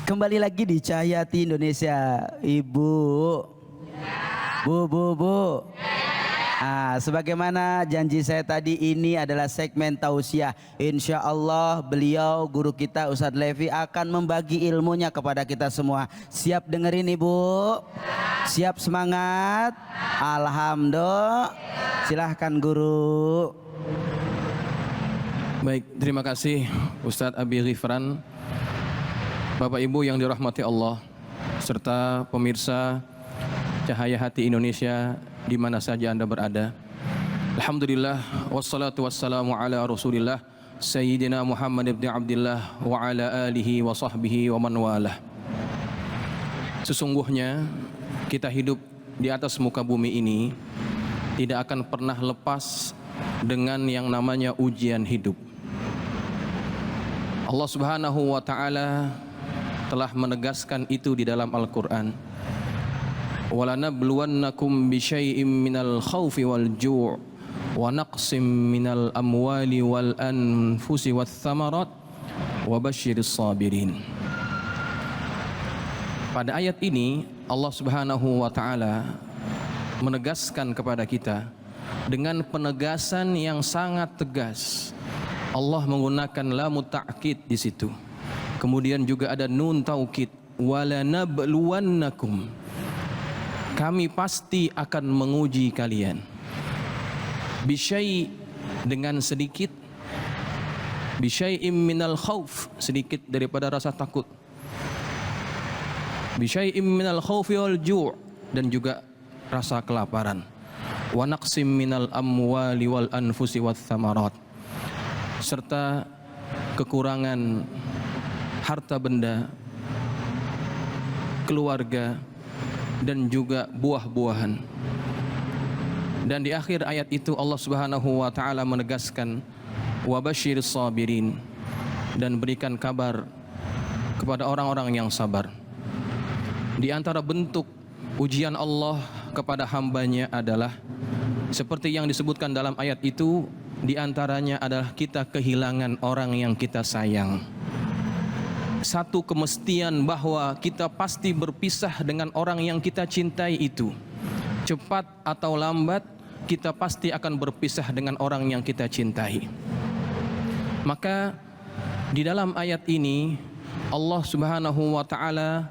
Kembali lagi di Cahyati Indonesia, Ibu. Bu. Sebagaimana janji saya tadi, ini adalah segmen tausiah. Insya Allah beliau guru kita Ustadz Levi akan membagi ilmunya kepada kita semua. Siap dengerin Ibu? Siap semangat? Alhamdulillah. Silahkan guru. Baik, terima kasih Ustadz Abi Ghifran. Bapak Ibu yang dirahmati Allah, serta pemirsa Cahaya Hati Indonesia di mana saja Anda berada. Alhamdulillah, wassalatu wassalamu ala Rasulillah Sayyidina Muhammad ibn Abdillah wa ala alihi wa sahbihi wa man walah. Sesungguhnya kita hidup di atas muka bumi ini tidak akan pernah lepas dengan yang namanya ujian hidup. Allah Subhanahu wa taala telah menegaskan itu di dalam Al-Qur'an. Walanabluwannakum bisyai'im minal khaufi wal ju' wa naqsim minal amwali wal anfusi wath thamarat wa basyiris sabirin. Pada ayat ini Allah Subhanahu wa taala menegaskan kepada kita dengan penegasan yang sangat tegas. Allah menggunakan lamu ta'kid di situ. Kemudian juga ada nun taukid, walanabluwannakum. Kami pasti akan menguji kalian. Bisyai, dengan sedikit. Bisyai'im minal khauf, sedikit daripada rasa takut. Bisyai'im minal khaufi wal ju', dan juga rasa kelaparan. Wa naqsim minal amwali wal anfusi wath thamarat, serta kekurangan harta benda, keluarga, dan juga buah-buahan. Dan di akhir ayat itu Allah Subhanahu wa taala menegaskan wa basyiris sabirin, dan berikan kabar kepada orang-orang yang sabar. Di antara bentuk ujian Allah kepada hambanya adalah seperti yang disebutkan dalam ayat itu, di antaranya adalah kita kehilangan orang yang kita sayang. Satu kemestian bahwa kita pasti berpisah dengan orang yang kita cintai itu. Cepat atau lambat kita pasti akan berpisah dengan orang yang kita cintai. Maka di dalam ayat ini Allah Subhanahu wa taala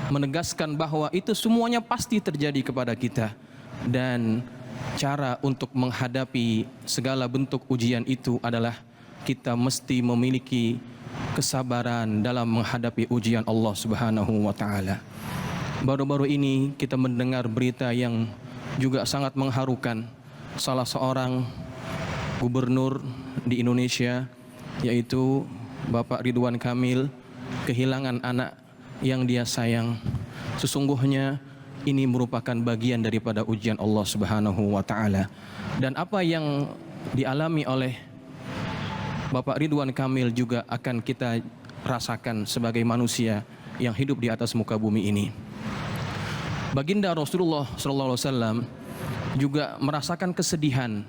menegaskan bahwa itu semuanya pasti terjadi kepada kita, dan cara untuk menghadapi segala bentuk ujian itu adalah kita mesti memiliki kesabaran dalam menghadapi ujian Allah Subhanahu wa taala. Baru-baru ini kita mendengar berita yang juga sangat mengharukan. Salah seorang gubernur di Indonesia, yaitu Bapak Ridwan Kamil, kehilangan anak yang dia sayang. Sesungguhnya ini merupakan bagian daripada ujian Allah Subhanahu wa taala. Dan apa yang dialami oleh Bapak Ridwan Kamil juga akan kita rasakan sebagai manusia yang hidup di atas muka bumi ini. Baginda Rasulullah SAW juga merasakan kesedihan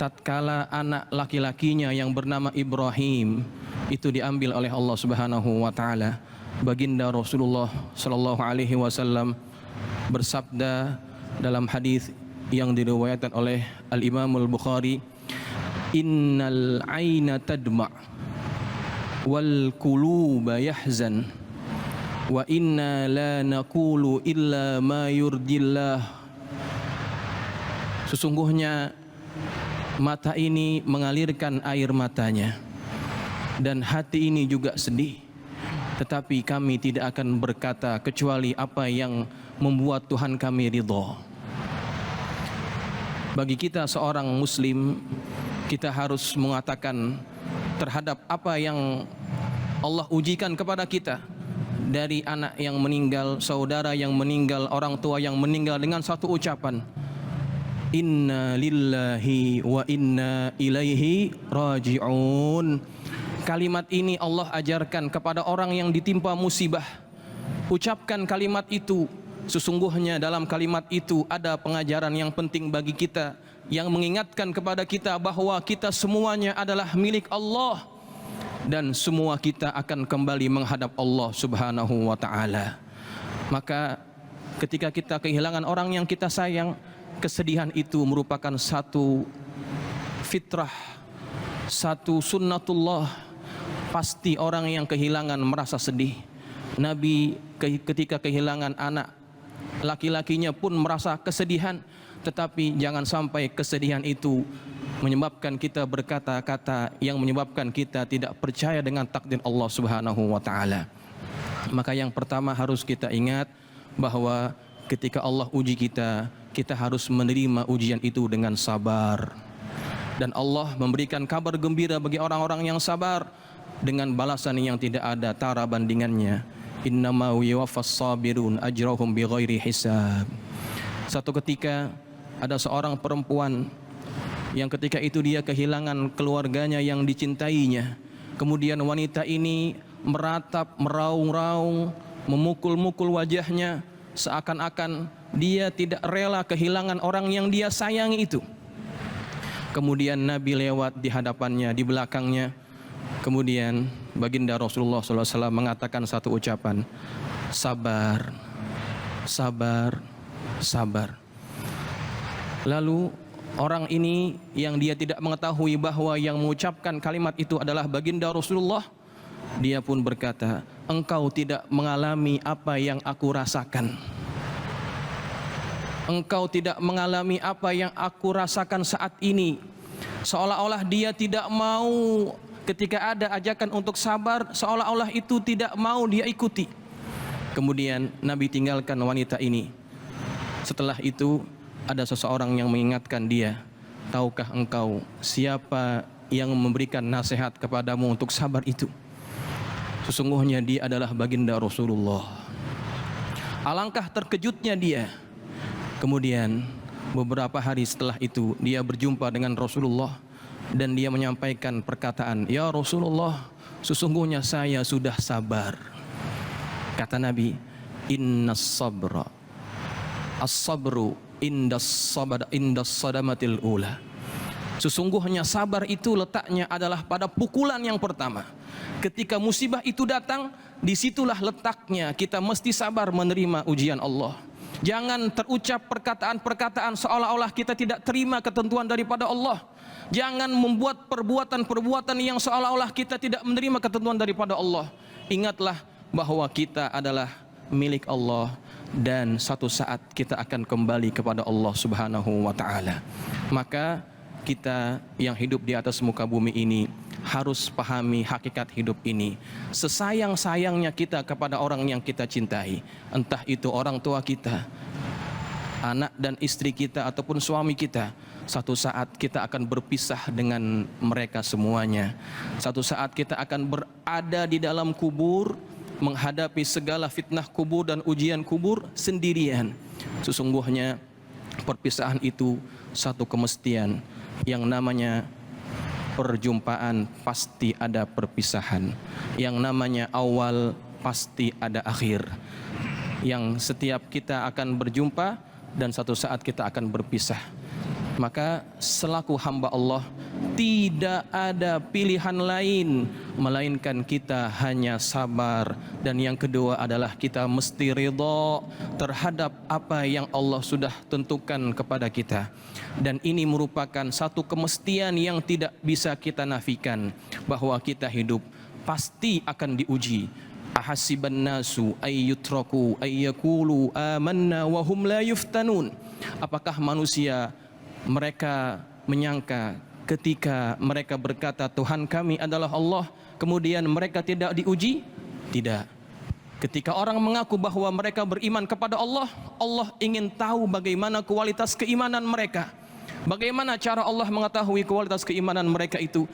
tatkala anak laki-lakinya yang bernama Ibrahim itu diambil oleh Allah Subhanahu wa taala. Baginda Rasulullah SAW bersabda dalam hadis yang diriwayatkan oleh Al-Imam Al-Bukhari, innal aina tadma wal quluba yahzan wa inna la naqulu illa ma yurdillah. Sesungguhnya mata ini mengalirkan air matanya dan hati ini juga sedih, tetapi kami tidak akan berkata kecuali apa yang membuat Tuhan kami ridha. Bagi kita seorang muslim, kita harus mengatakan terhadap apa yang Allah ujikan kepada kita, dari anak yang meninggal, saudara yang meninggal, orang tua yang meninggal, dengan satu ucapan, inna lillahi wa inna ilaihi raji'un. Kalimat ini Allah ajarkan kepada orang yang ditimpa musibah. Ucapkan kalimat itu. Sesungguhnya dalam kalimat itu ada pengajaran yang penting bagi kita, yang mengingatkan kepada kita bahwa kita semuanya adalah milik Allah. dan semua kita akan kembali menghadap Allah Subhanahu wa taala. Maka ketika kita kehilangan orang yang kita sayang, kesedihan itu merupakan satu fitrah, satu sunnatullah. Pasti orang yang kehilangan merasa sedih. Nabi ketika kehilangan anak laki-lakinya pun merasa kesedihan, tetapi jangan sampai kesedihan itu menyebabkan kita berkata-kata yang menyebabkan kita tidak percaya dengan takdir Allah Subhanahu wa taala. Maka yang pertama harus kita ingat bahwa ketika Allah uji kita, kita harus menerima ujian itu dengan sabar. Dan Allah memberikan kabar gembira bagi orang-orang yang sabar dengan balasan yang tidak ada tara bandingannya. Innama yuwaffas sabirun ajrahum bighairi hisab. Satu ketika ada seorang perempuan yang ketika itu dia kehilangan keluarganya yang dicintainya. Kemudian wanita ini meratap, meraung-raung, memukul-mukul wajahnya, seakan-akan dia tidak rela kehilangan orang yang dia sayangi itu. Kemudian Nabi lewat di hadapannya, di belakangnya. Kemudian baginda Rasulullah SAW mengatakan satu ucapan, sabar, sabar, sabar. Lalu orang ini yang dia tidak mengetahui bahwa yang mengucapkan kalimat itu adalah baginda Rasulullah, dia pun berkata, engkau tidak mengalami apa yang aku rasakan. Engkau tidak mengalami apa yang aku rasakan saat ini. Seolah-olah dia tidak mau ketika ada ajakan untuk sabar, seolah-olah itu tidak mau dia ikuti. Kemudian Nabi tinggalkan wanita ini. Setelah itu ada seseorang yang mengingatkan dia, tahukah engkau siapa yang memberikan nasihat kepadamu untuk sabar itu? Sesungguhnya dia adalah baginda Rasulullah. Alangkah terkejutnya dia. Kemudian beberapa hari setelah itu dia berjumpa dengan Rasulullah dan dia menyampaikan perkataan, ya Rasulullah, sesungguhnya saya sudah sabar. Kata Nabi, innas sabra as-sabru indas sadamatil ula. Sesungguhnya sabar itu letaknya adalah pada pukulan yang pertama. Ketika musibah itu datang, disitulah letaknya kita mesti sabar menerima ujian Allah. Jangan terucap perkataan-perkataan seolah-olah kita tidak terima ketentuan daripada Allah. Jangan membuat perbuatan-perbuatan yang seolah-olah kita tidak menerima ketentuan daripada Allah. Ingatlah bahwa kita adalah milik Allah dan satu saat kita akan kembali kepada Allah Subhanahu wa taala. Maka kita yang hidup di atas muka bumi ini harus pahami hakikat hidup ini. Sesayang-sayangnya kita kepada orang yang kita cintai, entah itu orang tua kita, anak dan istri kita, ataupun suami kita, satu saat kita akan berpisah dengan mereka semuanya. Satu saat kita akan berada di dalam kubur, menghadapi segala fitnah kubur dan ujian kubur sendirian. Sesungguhnya perpisahan itu satu kemestian. Yang namanya perjumpaan pasti ada perpisahan. Yang namanya awal pasti ada akhir. Yang setiap kita akan berjumpa dan satu saat kita akan berpisah. Maka selaku hamba Allah tidak ada pilihan lain melainkan kita hanya sabar. Dan yang kedua adalah kita mesti ridha terhadap apa yang Allah sudah tentukan kepada kita. Dan ini merupakan satu kemestian yang tidak bisa kita nafikan, bahwa kita hidup pasti akan diuji. Ahasiban nasu ayyutraku ayyakulu amanna wa hum la yuftanun. Apakah manusia mereka menyangka ketika mereka berkata Tuhan kami adalah Allah, kemudian mereka tidak diuji? Tidak. Ketika orang mengaku bahwa mereka beriman kepada Allah, Allah ingin tahu bagaimana kualitas keimanan mereka. Bagaimana cara Allah mengetahui kualitas keimanan mereka itu?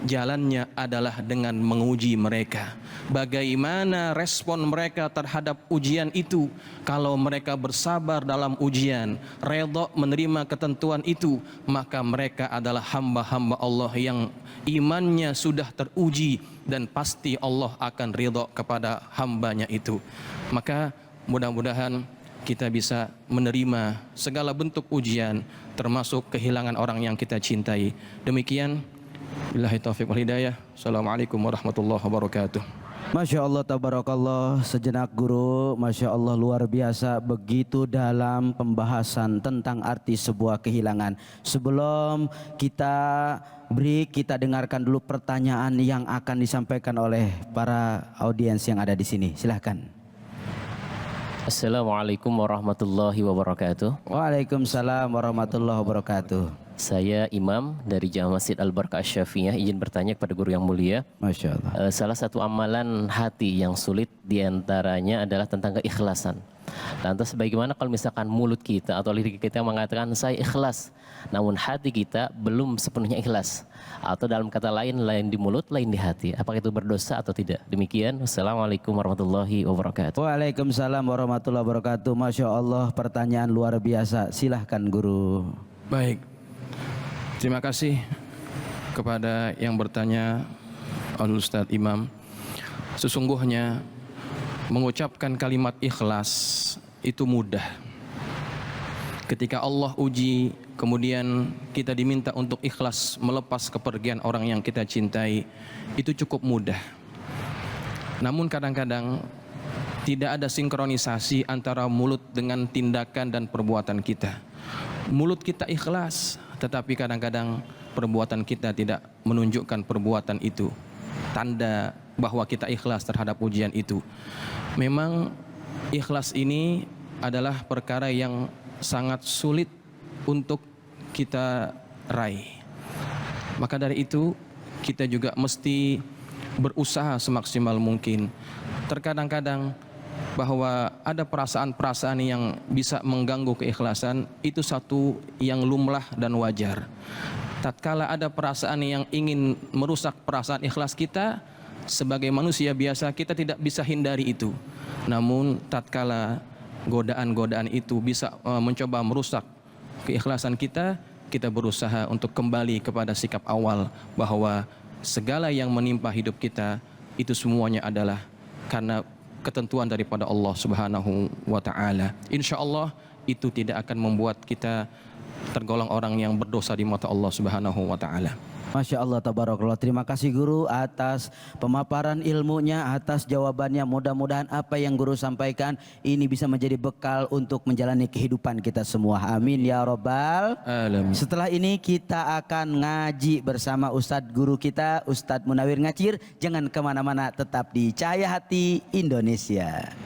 Jalannya adalah dengan menguji mereka. Bagaimana respon mereka terhadap ujian itu? Kalau mereka bersabar dalam ujian, redha menerima ketentuan itu, maka mereka adalah hamba-hamba Allah yang imannya sudah teruji, dan pasti Allah akan ridha kepada hambanya itu. Maka mudah-mudahan kita bisa menerima segala bentuk ujian, termasuk kehilangan orang yang kita cintai. Demikian Billahi taufiq wal hidayah. Assalamualaikum warahmatullahi wabarakatuh. Masya Allah, tabarakallah. Sejenak guru, Masya Allah, luar biasa. Begitu dalam pembahasan tentang arti sebuah kehilangan. Sebelum kita break, kita dengarkan dulu pertanyaan yang akan disampaikan oleh para audiens yang ada di sini. Silahkan. Assalamualaikum warahmatullahi wabarakatuh. Waalaikumsalam warahmatullahi wabarakatuh. Saya Imam dari Jamaah Masjid Al-Barakah Asy-Syafi'iyah. Izin bertanya kepada guru yang mulia. Masya Allah. Salah satu amalan hati yang sulit diantaranya adalah tentang keikhlasan. Lantas bagaimana kalau misalkan mulut kita atau lirik kita mengatakan saya ikhlas, namun hati kita belum sepenuhnya ikhlas, atau dalam kata lain, lain di mulut, lain di hati. Apakah itu berdosa atau tidak? Demikian. Wassalamualaikum warahmatullahi wabarakatuh. Waalaikumsalam warahmatullahi wabarakatuh. Masya Allah, pertanyaan luar biasa. Silahkan guru. Baik. Terima kasih kepada yang bertanya Al-Ustadz Imam. Sesungguhnya mengucapkan kalimat ikhlas itu mudah. Ketika Allah uji, kemudian kita diminta untuk ikhlas melepas kepergian orang yang kita cintai, itu cukup mudah. Namun kadang-kadang tidak ada sinkronisasi antara mulut dengan tindakan dan perbuatan kita. Mulut kita ikhlas, tetapi kadang-kadang perbuatan kita tidak menunjukkan perbuatan itu. Tanda bahwa kita ikhlas terhadap ujian itu. Memang ikhlas ini adalah perkara yang sangat sulit untuk kita raih. Maka dari itu kita juga mesti berusaha semaksimal mungkin. Terkadang-kadang bahwa ada perasaan-perasaan yang bisa mengganggu keikhlasan, itu satu yang lumrah dan wajar. Tatkala ada perasaan yang ingin merusak perasaan ikhlas kita, sebagai manusia biasa kita tidak bisa hindari itu. Namun tatkala godaan-godaan itu bisa mencoba merusak keikhlasan kita, kita berusaha untuk kembali kepada sikap awal bahwa segala yang menimpa hidup kita itu semuanya adalah karena ketentuan daripada Allah Subhanahu wa taala. Insyaallah itu tidak akan membuat kita tergolong orang yang berdosa di mata Allah Subhanahu wa taala. Masya Allah, tabarakallah. Terima kasih guru atas pemaparan ilmunya, atas jawabannya. Mudah-mudahan apa yang guru sampaikan ini bisa menjadi bekal untuk menjalani kehidupan kita semua. Amin ya robbal alamin. Setelah ini kita akan ngaji bersama Ustadz guru kita, Ustadz Munawir Ngacir. Jangan kemana-mana, tetap di Cahaya Hati Indonesia.